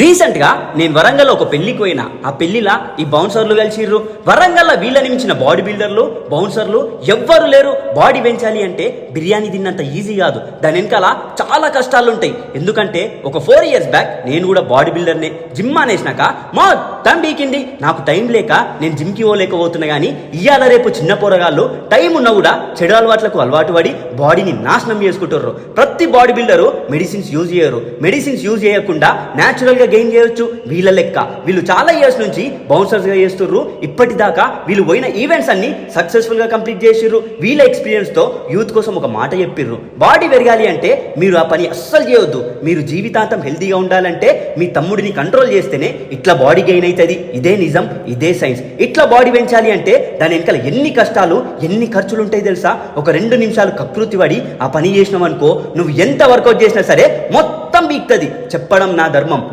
రీసెంట్గా నేను వరంగల్ ఒక పెళ్లికి పోయినా. ఆ పెళ్లిలా ఈ బౌన్సర్లు కలిసిర్రు. వరంగల్లో వీళ్ళని మించిన బాడీ బిల్డర్లు బౌన్సర్లు ఎవ్వరు లేరు. బాడీ పెంచాలి అంటే బిర్యానీ తిన్నంత ఈజీ కాదు, దాని వెనకాల చాలా కష్టాలు ఉంటాయి. ఎందుకంటే ఒక 4 years బ్యాక్ నేను కూడా బాడీ బిల్డర్నే. జిమ్ అనేసినాక మొత్తం బీకింది. నాకు టైం లేక నేను జిమ్కి పోలేకపోతున్నా. కానీ ఇవాళ రేపు చిన్న పోరగాళ్ళు టైం ఉన్నా కూడా చెడు అలవాట్లకు అలవాటు పడి బాడీని నాశనం చేసుకుంటారు. ప్రతి బాడీ బిల్డరు మెడిసిన్స్ యూజ్ చేయరు. మెడిసిన్స్ యూజ్ చేయకుండా న్యాచురల్ గెయిన్ చేయొచ్చు. వీళ్ళ లెక్క వీళ్ళు చాలా ఇయర్స్ నుంచి బౌన్సర్స్ గా చేస్తుర్రు. ఇప్పటిదాకా వీళ్ళు పోయిన ఈవెంట్స్ అన్ని సక్సెస్ఫుల్ గా కంప్లీట్ చేసిర్రు. వీళ్ళ ఎక్స్పీరియన్స్ తో యూత్ కోసం ఒక మాట చెప్పిర్రు. బాడీ పెరగాలి అంటే మీరు ఆ పని అస్సలు చేయొద్దు. మీరు జీవితాంతం హెల్తీగా ఉండాలంటే మీ తమ్ముడిని కంట్రోల్ చేస్తేనే ఇట్లా బాడీ గెయిన్ అవుతుంది. ఇదే నిజం, ఇదే సైన్స్. ఇట్లా బాడీ పెంచాలి అంటే దాని వెనకాల ఎన్ని కష్టాలు ఎన్ని ఖర్చులు ఉంటాయి తెలుసా? ఒక 2 నిమిషాలు కకృతి పడి ఆ పని చేసినావు అనుకో, నువ్వు ఎంత వర్కౌట్ చేసినా సరే మొత్తం బీక్తది. చెప్పడం నా ధర్మం.